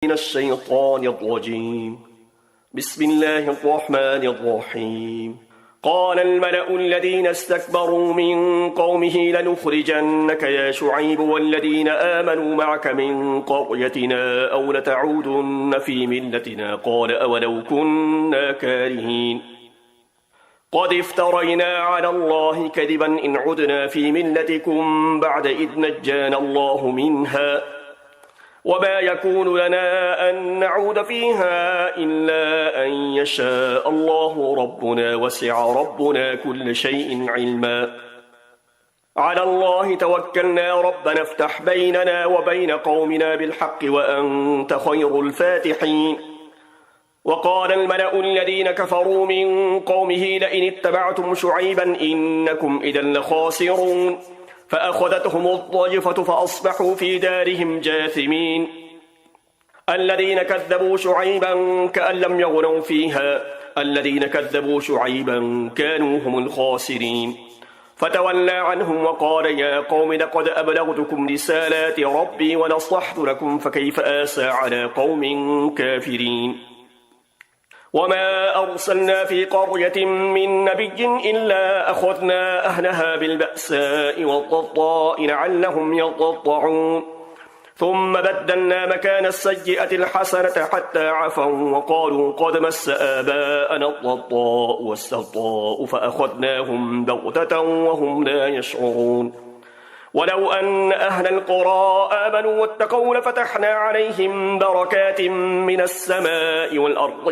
من الشيطان الرجيم. بسم الله الرحمن الرحيم. قال الملأ الذين استكبروا من قومه لنخرجنك يا شعيب والذين آمنوا معك من قريتنا أو لتعودن في ملتنا قال أولو كنا كارهين. قد افترينا على الله كذبا إن عدنا في ملتكم بعد إذ نجانا الله منها وما يكون لنا أن نعود فيها إلا أن يشاء الله ربنا وسع ربنا كل شيء علما. على الله توكلنا ربنا افتح بيننا وبين قومنا بالحق وأنت خير الفاتحين. وقال الملأ الذين كفروا من قومه لئن اتبعتم شعيبا إنكم إذا لخاسرون فأخذتهم الضجفة فأصبحوا في دارهم جاثمين. الذين كذبوا شعيبا كأن لم يغنوا فيها الذين كذبوا شعيبا كانوا هم الخاسرين. فتولى عنهم وقال يا قوم لقد أبلغتكم رسالات ربي ونصحت لكم فكيف آسى على قوم كافرين. وما أرسلنا في قرية من نبي إلا أخذنا أهلها بالبأساء والضراء لعلهم يضرعون ثم بدلنا مكان السيئة الحسنة حتى عفوا وقالوا قد مس آباءنا الضراء والسراء فأخذناهم بغتة وهم لا يشعرون. ولو أن أهل القرى آمنوا واتقوا لفتحنا عليهم بركات من السماء والأرض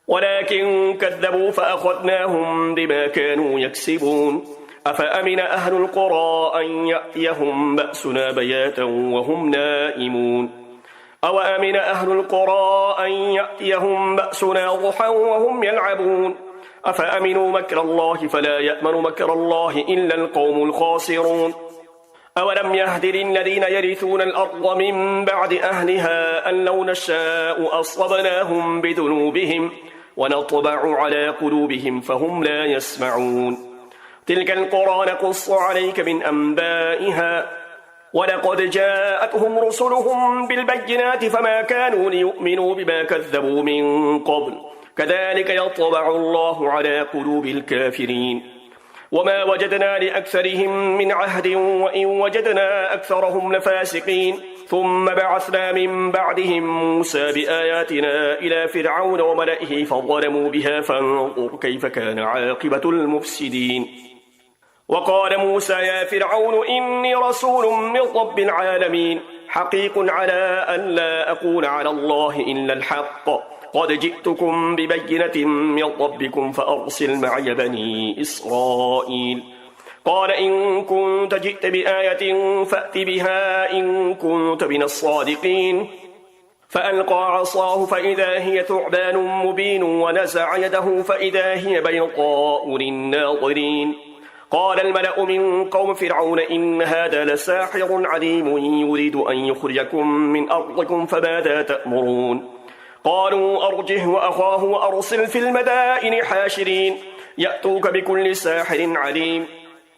ولكن كذبوا فأخذناهم بما كانوا يكسبون. أفأمن أهل القرى أن يأتيهم بأسنا بياتا وهم نائمون أو أمن أهل القرى أن يأتيهم بأسنا ضحى وهم يلعبون أفأمنوا مكر الله فلا يأمن مكر الله إلا القوم الخاسرون. أولم يهد للذين يرثون الأرض من بعد أهلها أن لو نشاء أصبناهم بذنوبهم ونطبع على قلوبهم فهم لا يسمعون. تلك القرى نقص عليك من أنبائها ولقد جاءتهم رسلهم بالبينات فما كانوا ليؤمنوا بما كذبوا من قبل كذلك يطبع الله على قلوب الكافرين. وما وجدنا لأكثرهم من عهد وإن وجدنا أكثرهم لفاسقين. ثم بعثنا من بعدهم موسى بآياتنا إلى فرعون وملئه فظلموا بها فانظر كيف كان عاقبة المفسدين. وقال موسى يا فرعون إني رسول من رب العالمين حقيق على أن لا أقول على الله إلا الحق قد جئتكم ببينة من ربكم فأرسل معي بني إسرائيل. قال إن كنت جئت بآية فأت بها إن كنت من الصادقين. فألقى عصاه فإذا هي ثعبان مبين ونزع يده فإذا هي بيضاء للناظرين. قال الملأ من قوم فرعون إن هذا لساحر عليم يريد أن يخرجكم من أرضكم فماذا تأمرون. قالوا أرجه وأخاه وأرسل في المدائن حاشرين يأتوك بكل ساحر عليم.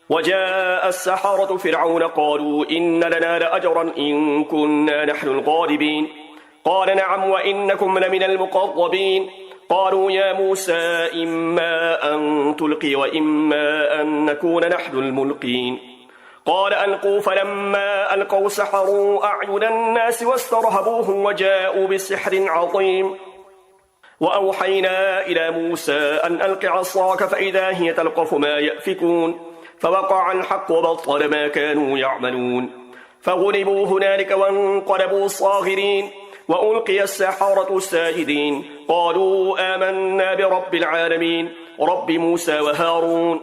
وجاء السحرة فرعون قالوا إن لنا لأجرا إن كنا نحن الغالبين. قال نعم وإنكم لمن المقربين. قالوا يا موسى إما أن تلقي وإما أن نكون نحن الملقين. قال ألقوا فلما ألقوا سحروا أعين الناس واسترهبوهم وجاءوا بسحر عظيم. وأوحينا إلى موسى أن ألق عصاك فإذا هي تلقف ما يأفكون فوقع الحق وبطل ما كانوا يعملون. فغلبوا هنالك وانقلبوا صاغرين وألقي السحرة ساجدين قالوا آمنا برب العالمين رب موسى وهارون.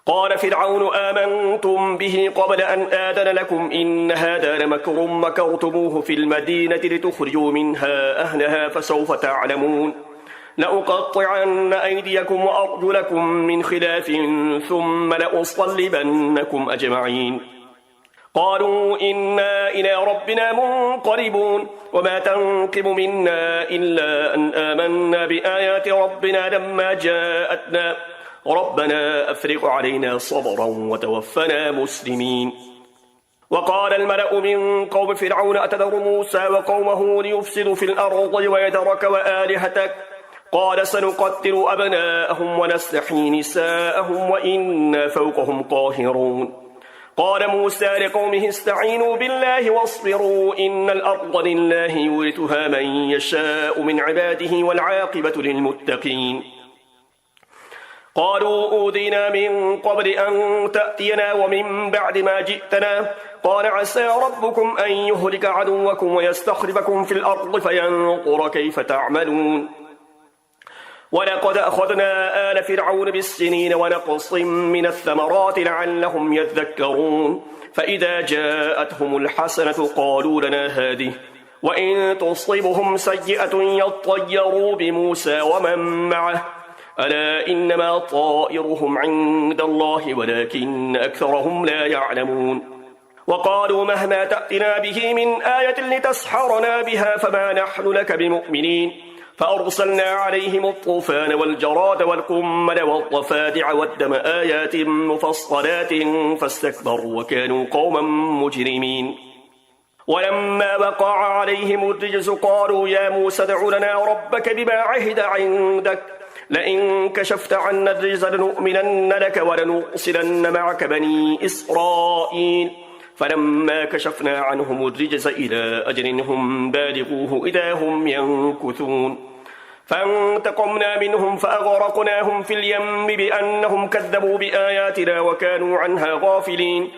قال فرعون آمنتم به قبل أن آذن لكم إن هذا لمكر مكرتموه في المدينة لتخرجوا منها أهلها فسوف تعلمون. لأقطعن أيديكم وأرجلكم من خلاف ثم لأصلبنكم أجمعين. قالوا إنا إلى ربنا منقلبون وما تنقم منا إلا أن آمنا بآيات ربنا لما جاءتنا ربنا أفرغ علينا صبرا وتوفنا مسلمين. وقال الملأ من قوم فرعون أتذر موسى وقومه ليفسدوا في الأرض ويذرك وآلهتك قال سنقتل أبناءهم ونستحيي نساءهم وإنا فوقهم قاهرون قال موسى لقومه استعينوا بالله واصبروا إن الأرض لله يورثها من يشاء من عباده والعاقبة للمتقين قالوا أوذينا من قبل أن تأتينا ومن بعد ما جئتنا قال عسى ربكم أن يهلك عدوكم ويستخلفكم في الأرض فينظر كيف تعملون ولقد أخذنا آل فرعون بالسنين ونقص من الثمرات لعلهم يذكرون فإذا جاءتهم الحسنة قالوا لنا هذه وإن تصيبهم سيئة يطيروا بموسى ومن معه ألا إنما طائرهم عند الله ولكن أكثرهم لا يعلمون وقالوا مهما تأتنا به من آية لتسحرنا بها فما نحن لك بمؤمنين فأرسلنا عليهم الطوفان والجراد والقمل والضفادع والدم آيات مفصلات فاستكبروا وكانوا قوما مجرمين ولما وقع عليهم الرجز قالوا يا موسى ادع لنا ربك بما عهد عندك لئن كشفت عنا الرجز لنؤمنن لك ولنرسلن معك بني إسرائيل فلما كشفنا عنهم الرجز إلى أجل هم بالغوه إذا هم ينكثون فانتقمنا منهم فأغرقناهم في اليم بأنهم كذبوا بآياتنا وكانوا عنها غافلين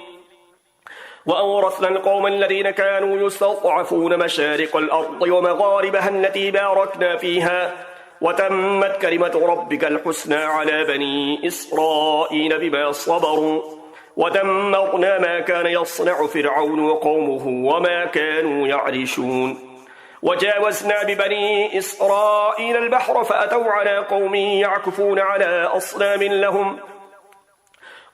وأورثنا القوم الذين كانوا يستضعفون مشارق الأرض ومغاربها التي باركنا فيها وتمت كلمة ربك الحسنى على بني إسرائيل بما صبروا ودمرنا ما كان يصنع فرعون وقومه وما كانوا يعرشون وجاوزنا ببني إسرائيل البحر فأتوا على قوم يعكفون على أصنام لهم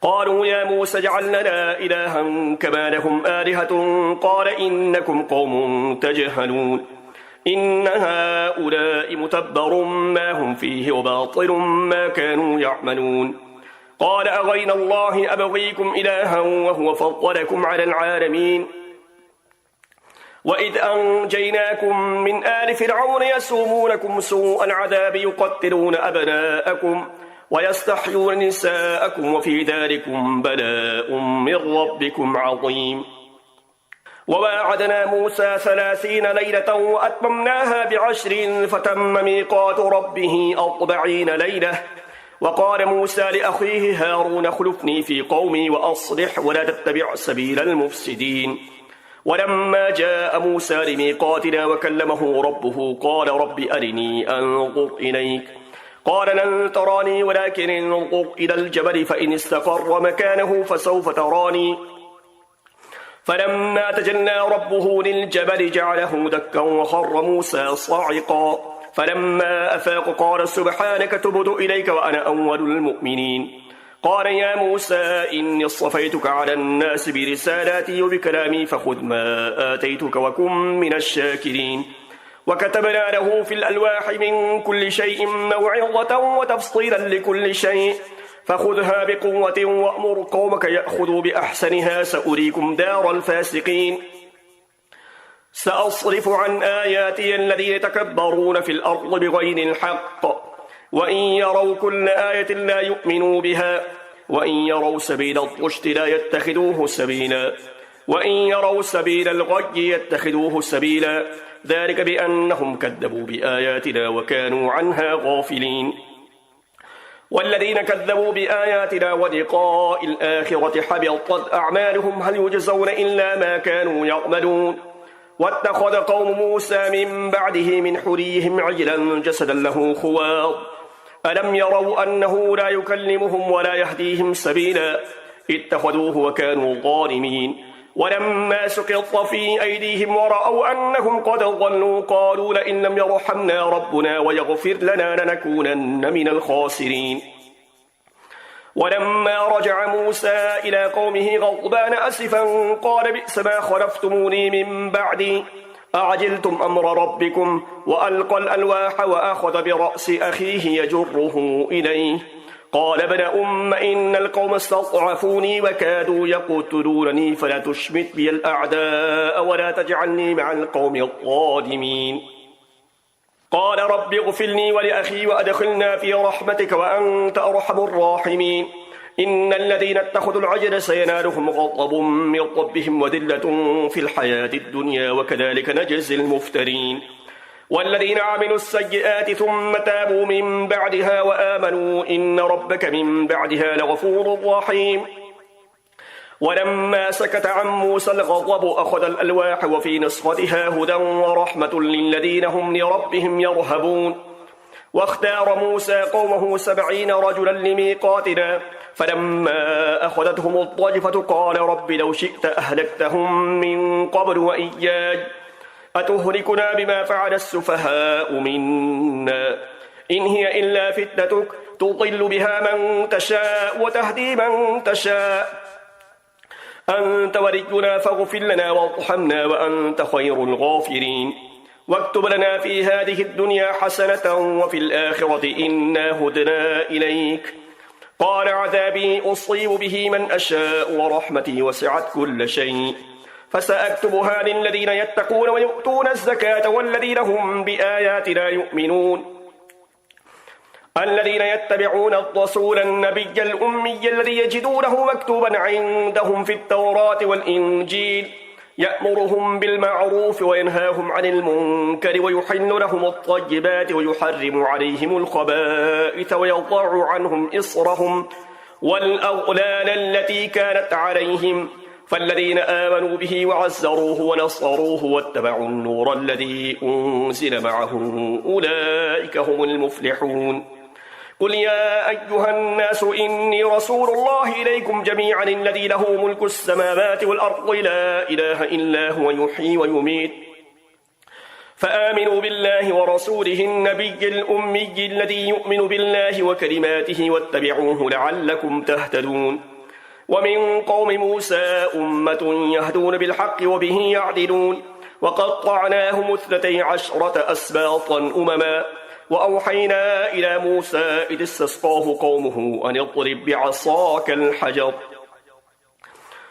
قالوا يا موسى اجعل لنا إلها كما لهم آلهة قال إنكم قوم تجهلون إن هؤلاء متبر ما هم فيه وباطل ما كانوا يعملون قال أغير الله أبغيكم إلها وهو فضلكم على العالمين وإذ أنجيناكم من آل فرعون يسومونكم سوء العذاب يقتلون أبناءكم ويستحيون نساءكم وفي ذلكم بلاء من ربكم عظيم وواعدنا موسى 30 ليلة وأتممناها ب10 فتم ميقات ربه 40 ليلة وقال موسى لأخيه هارون اخلفني في قومي وأصلح ولا تتبع سبيل المفسدين ولما جاء موسى لميقاتنا وكلمه ربه قال رب أرني أنظر إليك قال لن تراني ولكن انظر إلى الجبل فإن استقر مكانه فسوف تراني فلما تجلى ربه للجبل جعله دكا وخر موسى صاعقا فلما أفاق قال سبحانك تبت إليك وأنا أول المؤمنين قال يا موسى إني اصطفيتك على الناس برسالاتي وبكلامي فخذ ما آتيتك وكن من الشاكرين وكتبنا له في الألواح من كل شيء موعظة وتفصيلا لكل شيء فخذها بقوة وأمر قومك يأخذوا بأحسنها سأريكم دار الفاسقين سأصرف عن آياتي الذين يتكبرون في الأرض بغير الحق وإن يروا كل آية لا يؤمنوا بها وإن يروا سبيل الرشد لا يتخذوه سبيلا وإن يروا سبيل الغي يتخذوه سبيلا ذلك بأنهم كذبوا بآياتنا وكانوا عنها غافلين والذين كذبوا بآياتنا ولقاء الآخرة حبطت أعمالهم هل يجزون إلا ما كانوا يعملون واتخذ قوم موسى من بعده من حليهم عجلا جسدا له خوار ألم يروا أنه لا يكلمهم ولا يهديهم سبيلا اتخذوه وكانوا ظالمين ولما سقط في أيديهم ورأوا أنهم قد ضلوا قالوا لئن لم يرحمنا ربنا ويغفر لنا لنكونن من الخاسرين ولما رجع موسى إلى قومه غضبان أسفا قال بئس ما خلفتموني من بعدي أعجلتم أمر ربكم وألقى الألواح وأخذ برأس أخيه يجره إليه قال ابن إن القوم استضعفوني وكادوا يقتلونني فلا تشمت بي الأعداء ولا تجعلني مع القوم الظالمين. قال رب اغفر لي ولأخي وأدخلنا في رحمتك وأنت أرحم الراحمين. إن الذين اتخذوا العجل سينالهم غضب من ربهم وذلة في الحياة الدنيا وكذلك نجزي المفترين. والذين عملوا السيئات ثم تابوا من بعدها وآمنوا إن ربك من بعدها لغفور رحيم. ولما سكت عن موسى الغضب أخذ الألواح وفي نسختها هدى ورحمة للذين هم لربهم يرهبون. واختار موسى قومه 70 رجلا لميقاتنا فلما أخذتهم الضجفة قال رب لو شئت أهلكتهم من قبل وإياي أتهلكنا بما فعل السفهاء منا إن هي إلا فتنتك تضل بها من تشاء وتهدي من تشاء أنت ولينا فاغفر لنا وارحمنا وأنت خير الغافرين. واكتب لنا في هذه الدنيا حسنة وفي الآخرة إنا هدنا إليك. قال عذابي أصيب به من أشاء ورحمتي وسعت كل شيء فسأكتبها للذين يتقون ويؤتون الزكاة والذين هم بآياتنا يؤمنون. الذين يتبعون الرسول النبي الأمي الذي يجدونه مكتوبا عندهم في التوراة والإنجيل يأمرهم بالمعروف وينهاهم عن المنكر ويحل لهم الطيبات ويحرم عليهم الخبائث ويضع عنهم إصرهم والأغلال التي كانت عليهم. فالذين آمنوا به وعزروه ونصروه واتبعوا النور الذي أنزل معه أولئك هم المفلحون. قل يا أيها الناس إني رسول الله إليكم جميعا الذي له ملك السماوات والأرض لا إله إلا هو يحيي ويميت فآمنوا بالله ورسوله النبي الأمي الذي يؤمن بالله وكلماته واتبعوه لعلكم تهتدون. ومن قوم موسى أمة يهدون بالحق وبه يعدلون وقطعناهم 12 أسباطا أمما وأوحينا إلى موسى إذ استسقاه قومه أن اضرب بعصاك الحجر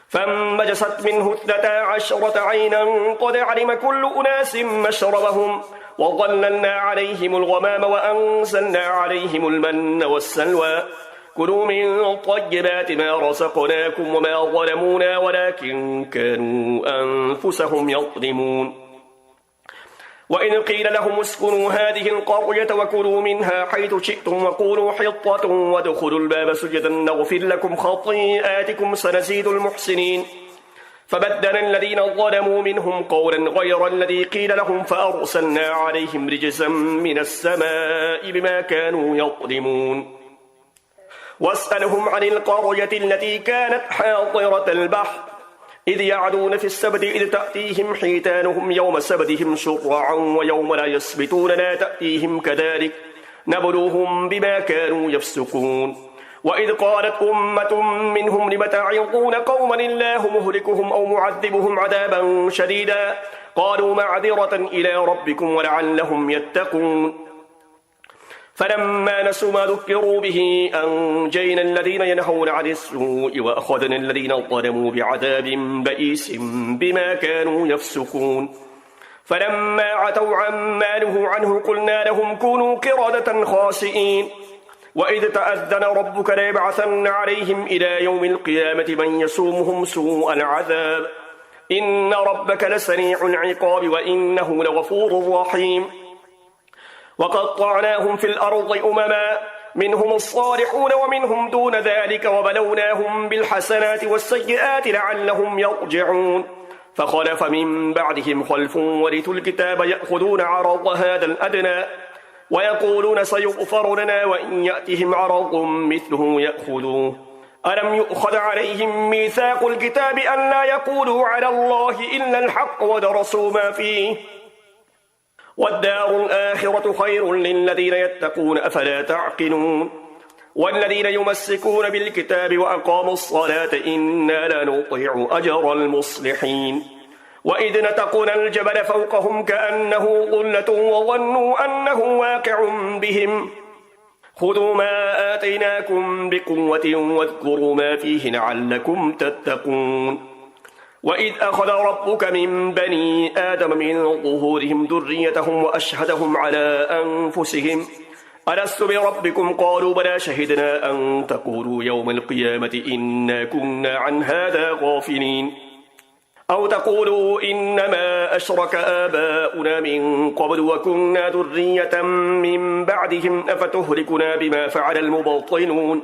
فانبجست منه 12 عينا قد علم كل أناس مشربهم وظللنا عليهم الغمام وأنزلنا عليهم المن والسلوى كلوا من طيبات ما رزقناكم وما ظلمونا ولكن كانوا أنفسهم يظلمون. وإن قيل لهم اسكنوا هذه القرية وكلوا منها حيث شئتم وقولوا حطة وادخلوا الباب سجدا نغفر لكم خطيئاتكم سنزيد المحسنين فبدل الذين ظلموا منهم قولا غير الذي قيل لهم فأرسلنا عليهم رجزا من السماء بما كانوا يظلمون. واسألهم عن القرية التي كانت حاضرة البحر إذ يعدون في السبت إذ تأتيهم حيتانهم يوم سبتهم شرعا ويوم لا يسبتون لا تأتيهم كذلك نبلوهم بما كانوا يفسقون. وإذ قالت أمة منهم لم تعظون قوما الله مهلكهم أو معذبهم عذابا شديدا قالوا معذرة إلى ربكم ولعلهم يتقون. فلما نسوا ما ذكروا به أنجينا الذين ينهون عن السوء وأخذنا الذين ظلموا بعذاب بئيس بما كانوا يفسقون. فلما عتوا عما نهوا عنه قلنا لهم كونوا قردة خاسئين. وإذ تأذن ربك ليبعثن عليهم إلى يوم القيامة من يسومهم سوء العذاب إن ربك لسريع العقاب وإنه لغفور رحيم. وقطعناهم في الأرض أمما منهم الصالحون ومنهم دون ذلك وبلوناهم بالحسنات والسيئات لعلهم يرجعون. فخلف من بعدهم خلف ورثوا الكتاب يأخذون عرض هذا الأدنى ويقولون سيغفر لنا وإن يأتهم عرض مثله يأخذوه ألم يؤخذ عليهم ميثاق الكتاب أن لا يقولوا على الله إلا الحق ودرسوا ما فيه والدار الآخرة خير للذين يتقون أفلا تعقلون. والذين يمسكون بالكتاب وأقاموا الصلاة إنا لا نطيع أجر المصلحين. وإذ نتقنا الجبل فوقهم كأنه ظلة وظنوا أنه واقع بهم خذوا ما آتيناكم بقوة واذكروا ما فيه لعلكم تتقون وإذ أخذ ربك من بني آدم من ظهورهم ذريتهم وأشهدهم على أنفسهم ألست بربكم قالوا بلى شهدنا أن تقولوا يوم القيامة إنا كنا عن هذا غافلين أو تقولوا إنما أشرك آباؤنا من قبل وكنا ذرية من بعدهم أفتهلكنا بما فعل المبطلون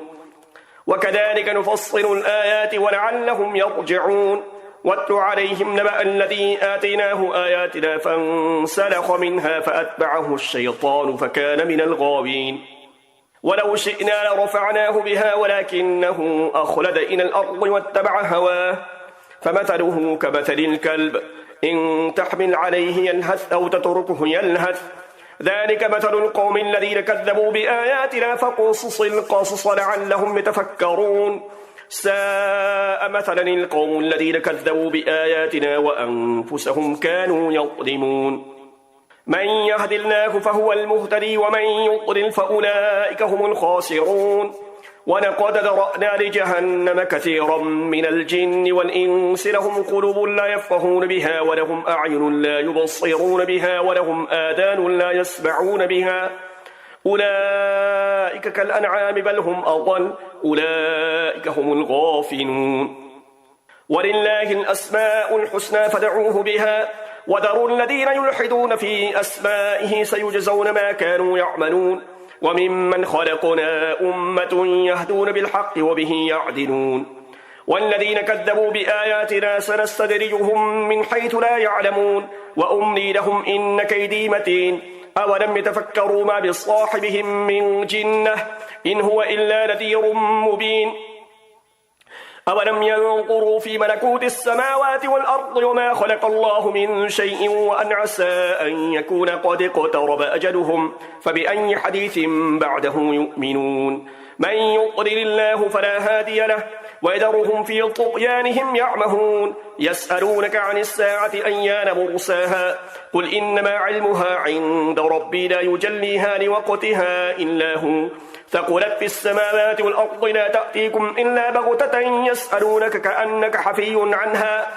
وكذلك نفصل الآيات ولعلهم يرجعون واتل عليهم نبأ الذي آتيناه آياتنا فانسلخ منها فأتبعه الشيطان فكان من الغاوين ولو شئنا لرفعناه بها ولكنه أخلد إلى الأرض واتبع هواه فمثله كمثل الكلب إن تحمل عليه يلهث أو تتركه يلهث ذلك مثل القوم الذين كذبوا بآياتنا فقصص القصص لعلهم يتفكرون ساء مثلا القوم الذين كذبوا بآياتنا وأنفسهم كانوا يظلمون من يهد الله فهو المهتدي ومن يضلل فأولئك هم الخاسرون ولقد ذرأنا لجهنم كثيرا من الجن والإنس لهم قلوب لا يفقهون بها ولهم أعين لا يبصرون بها ولهم آذان لا يسمعون بها أولئك كالأنعام بل هم أضل أولئك هم الغافلون ولله الأسماء الحسنى فدعوه بها وذروا الذين يلحدون في أسمائه سيجزون ما كانوا يعملون وممن خلقنا أمة يهدون بالحق وبه يعدلون والذين كذبوا بآياتنا سنستدرجهم من حيث لا يعلمون وأملي لهم إن كيدي متين أولم يتفكروا ما بصاحبهم من جنة إن هو إلا نذير مبين أولم ينظروا في ملكوت السماوات والأرض وما خلق الله من شيء وأن عسى أن يكون قد اقترب أجلهم فبأي حديث بعده يؤمنون من يضلل الله فلا هادي له ويذرهم في طغيانهم يعمهون يسألونك عن الساعة أيان مرساها قل إنما علمها عند ربي لا يجليها لوقتها إلا هو ثقلت في السماوات والأرض لا تأتيكم إلا بغتة يسألونك كأنك حفي عنها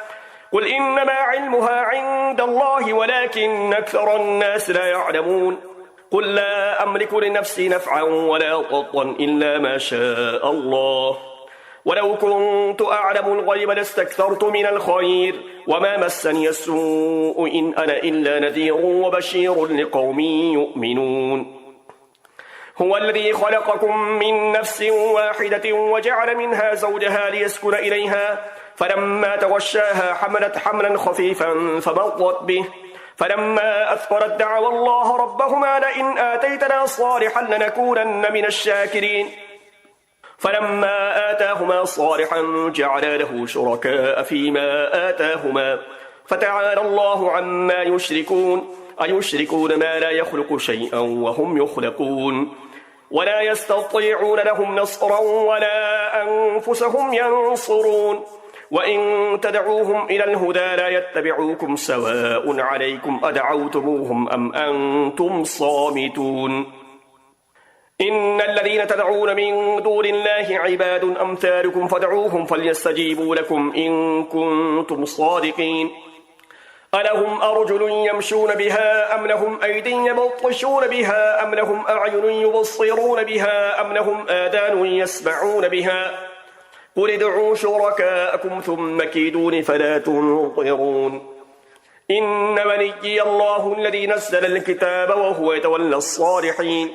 قل إنما علمها عند الله ولكن أكثر الناس لا يعلمون قل لا أملك لنفسي نفعا ولا ضرا إلا ما شاء الله ولو كنت أعلم الغيب لاستكثرت من الخير وما مسني السوء إن أنا إلا نذير وبشير لقوم يؤمنون هو الذي خلقكم من نفس واحدة وجعل منها زوجها ليسكن إليها فلما تغشاها حملت حملا خفيفا فمضت به فلما أثقلت دعوا الله ربهما لئن آتيتنا صالحا لنكونن من الشاكرين فلما آتاهما صالحا جعلا له شركاء فيما آتاهما فتعالى الله عما يشركون أيشركون ما لا يخلق شيئا وهم يخلقون ولا يستطيعون لهم نصرا ولا أنفسهم ينصرون وإن تدعوهم إلى الهدى لا يتبعوكم سواء عليكم أدعوتموهم أم أنتم صامتون إن الذين تدعون من دون الله عباد أمثالكم فادعوهم فليستجيبوا لكم إن كنتم صادقين ألهم أرجل يمشون بها أم لهم أيدي يبطشون بها أم لهم أعين يبصرون بها أم لهم آذان يسمعون بها قل ادعوا شركاءكم ثم كيدون فلا تنظرون إن وليي الله الذي نزل الكتاب وهو يتولى الصالحين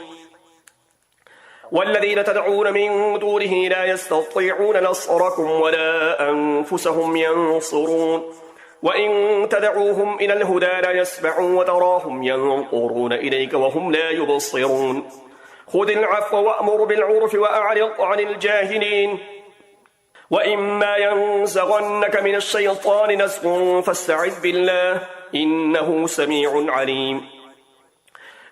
والذين تدعون من دونه لا يستطيعون نصركم ولا أنفسهم ينصرون وإن تدعوهم إلى الهدى لا يسمعون وتراهم ينظرون إليك وهم لا يبصرون خذ العفو وأمر بالعرف وأعرض عن الجاهلين وإما ينزغنك من الشيطان نزغ فاستعذ بالله إنه سميع عليم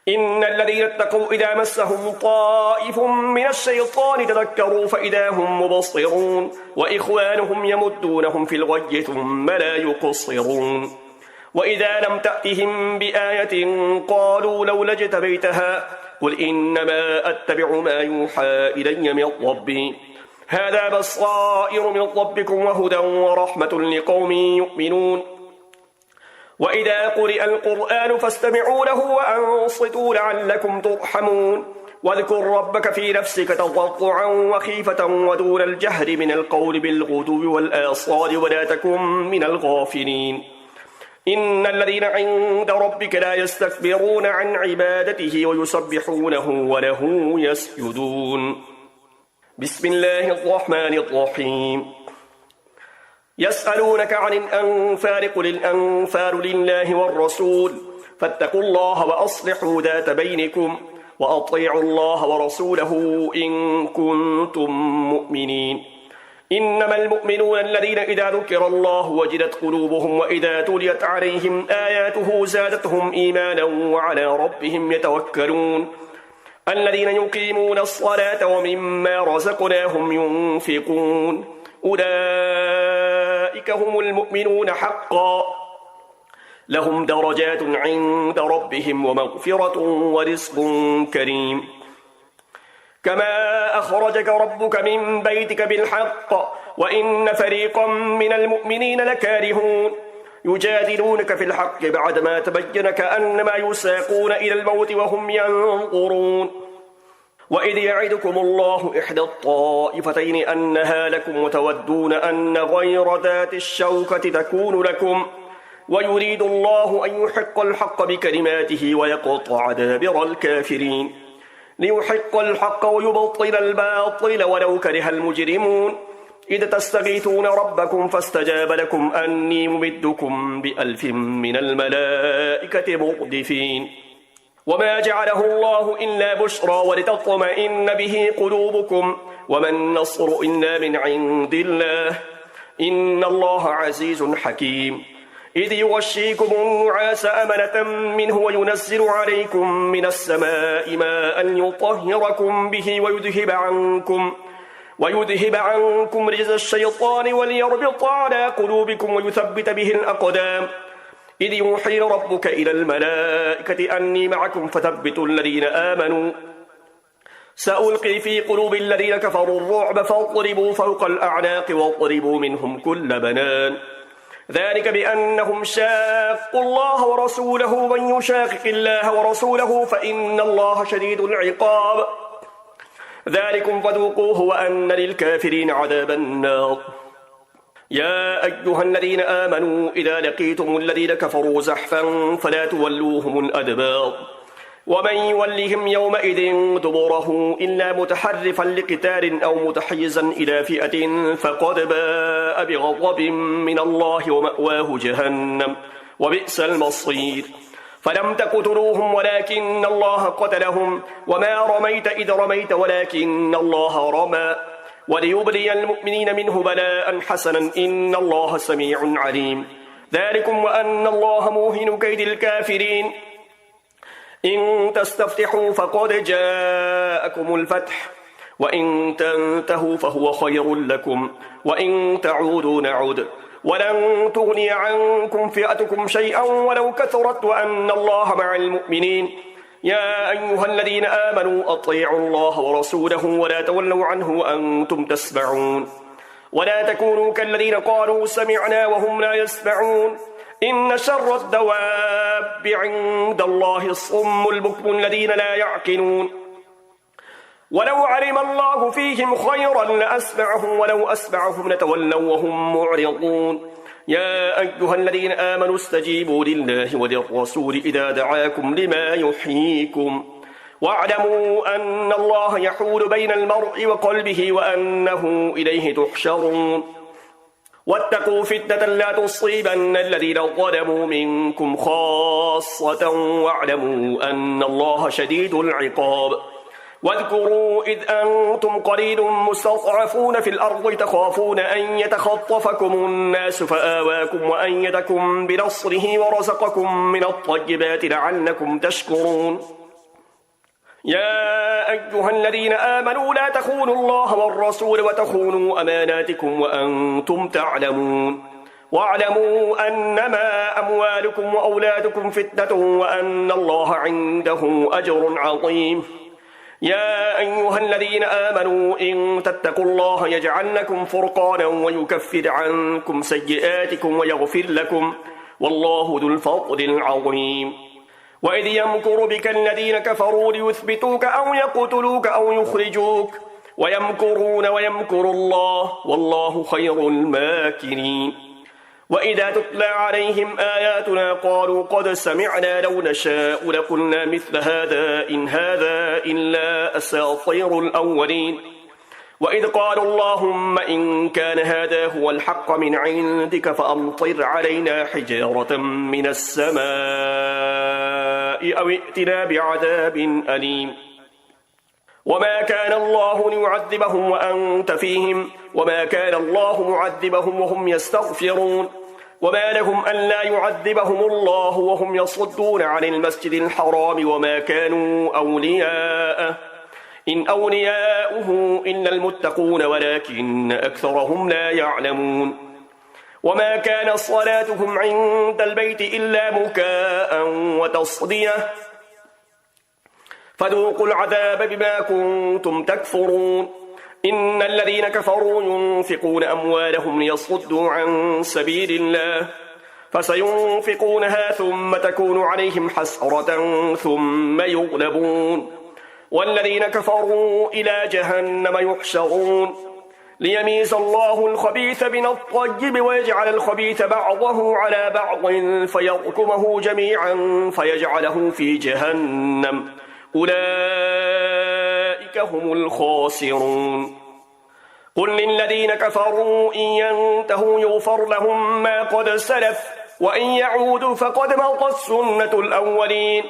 إن الذين اتقوا إذا مسهم طائف من الشيطان تذكروا فإذا هم مبصرون وإخوانهم يمدونهم في الغي ثم لا يقصرون وإذا لم تأتهم بآية قالوا لولا اجتبيتها قل إنما أتبع ما يوحى إلي من ربي هذا بصائر من ربكم وهدى ورحمة لقوم يؤمنون وإذا قرئ القرآن فاستمعوا له وأنصتوا لعلكم ترحمون واذكر ربك في نفسك تضرعا وخيفة ودون الجهر من القول بالغدو والآصال ولا تكن من الغافلين إن الذين عند ربك لا يستكبرون عن عبادته ويسبحونه وله يسجدون بسم الله الرحمن الرحيم يسألونك عن الأنفال قل الأنفال لله والرسول فاتقوا الله وأصلحوا ذات بينكم وأطيعوا الله ورسوله إن كنتم مؤمنين إنما المؤمنون الذين إذا ذكر الله وجلت قلوبهم وإذا تليت عليهم آياته زادتهم إيمانا وعلى ربهم يتوكلون الذين يقيمون الصلاة ومما رزقناهم ينفقون أولئك هم المؤمنون حقا لهم درجات عند ربهم ومغفرة ورزق كريم كما أخرجك ربك من بيتك بالحق وإن فريقا من المؤمنين لكارهون يجادلونك في الحق بعدما تبين كأنما يساقون إلى الموت وهم ينظرون وإذ يعدكم الله إحدى الطائفتين أنها لكم وتودون أن غير ذات الشوكة تكون لكم ويريد الله أن يحق الحق بكلماته ويقطع دابر الكافرين ليحق الحق ويبطل الباطل ولو كره المجرمون إذ تستغيثون ربكم فاستجاب لكم أني ممدكم ب1000 من الملائكة مردفين وما جعله الله إلا بشرى ولتطمئن به قلوبكم وما النصر إلا من عند الله إن الله عزيز حكيم إذ يغشيكم النعاس أمنة منه وينزل عليكم من السماء ماء يطهركم به ويذهب عنكم رجز الشيطان وليربط على قلوبكم ويثبت به الأقدام إذ يوحي ربك إلى الملائكة أني معكم فثبتوا الذين آمنوا سألقي في قلوب الذين كفروا الرعب فاضربوا فوق الأعناق واضربوا منهم كل بنان ذلك بأنهم شاقوا الله ورسوله ومن يشاقق الله ورسوله فإن الله شديد العقاب ذلكم فذوقوه وأن للكافرين عذاب النار يا أيها الذين آمنوا إذا لقيتم الذين كفروا زحفا فلا تولوهم الأدبار ومن يولهم يومئذ دبره إلا متحرفا لقتال أو متحيزا إلى فئة فقد باء بغضب من الله ومأواه جهنم وبئس المصير فلم تقتلوهم ولكن الله قتلهم وما رميت إذ رميت ولكن الله رمى وليبلي المؤمنين منه بلاء حسنا إن الله سميع عليم ذلكم وأن الله موهن كيد الكافرين إن تستفتحوا فقد جاءكم الفتح وإن تنتهوا فهو خير لكم وإن تعودوا نعد ولن تغني عنكم فئتكم شيئا ولو كثرت وأن الله مع المؤمنين يا أيها الذين آمنوا أطيعوا الله ورسوله ولا تولوا عنه وأنتم تسمعون ولا تكونوا كالذين قالوا سمعنا وهم لا يسمعون إن شر الدواب عند الله الصم البكم الذين لا يعقلون ولو علم الله فيهم خيرا لأسمعهم ولو أسمعهم لتولوا وهم معرضون يا أيها الذين آمنوا استجيبوا لله وللرسول إذا دعاكم لما يحييكم واعلموا أن الله يحول بين المرء وقلبه وأنه إليه تحشرون واتقوا فتنة لا تصيبن الذين ظلموا منكم خاصة واعلموا أن الله شديد العقاب واذكروا إذ أنتم قليل مستضعفون في الأرض تخافون أن يتخطفكم الناس فآواكم وأيدكم بنصره ورزقكم من الطيبات لعلكم تشكرون يا أيها الذين آمنوا لا تخونوا الله والرسول وتخونوا أماناتكم وأنتم تعلمون واعلموا أنما أموالكم وأولادكم فتنة وأن الله عنده أجر عظيم. يا أيها الذين آمنوا إن تتقوا الله يجعل لكم فرقانا ويكفر عنكم سيئاتكم ويغفر لكم والله ذو الفضل العظيم. وإذ يمكر بك الذين كفروا ليثبتوك أو يقتلوك أو يخرجوك ويمكرون ويمكر الله والله خير الماكرين. وإذا تتلى عليهم آياتنا قالوا قد سمعنا لو نشاء لقلنا مثل هذا إن هذا إلا أساطير الأولين. وإذ قالوا اللهم إن كان هذا هو الحق من عندك فأمطر علينا حجارة من السماء أو ائتنا بعذاب أليم. وما كان الله ليعذبهم وأنت فيهم وما كان الله معذبهم وهم يستغفرون. وما لهم ألا يعذبهم الله وهم يصدون عن المسجد الحرام وما كانوا أولياءه إن أولياؤه إلا المتقون ولكن أكثرهم لا يعلمون. وما كان صلاتهم عند البيت إلا مكاء وتصدية فذوقوا العذاب بما كنتم تكفرون. إن الذين كفروا ينفقون أموالهم ليصدوا عن سبيل الله فسينفقونها ثم تكون عليهم حسرة ثم يغلبون والذين كفروا إلى جهنم يحشرون ليميز الله الخبيث من الطيب ويجعل الخبيث بعضه على بعض فيركمه جميعا فيجعله في جهنم أولئك هم الخاسرون. قل للذين كفروا إن ينتهوا يغفر لهم ما قد سلف وإن يعودوا فقد مضت سنة الأولين.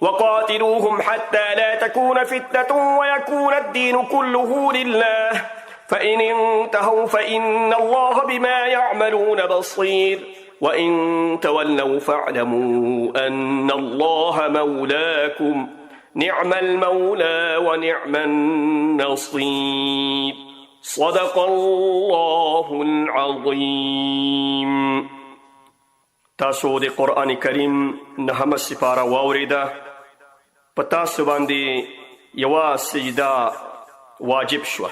وقاتلوهم حتى لا تكون فتنة ويكون الدين كله لله فإن انتهوا فإن الله بما يعملون بصير وإن تولوا فاعلموا أن الله مولاكم نعم المولى ونعم النصير. صدق الله العظيم. تاسو د قرآن کریم نهم سپاره واوریده په تاسو باندې یوه سجده واجب شوه.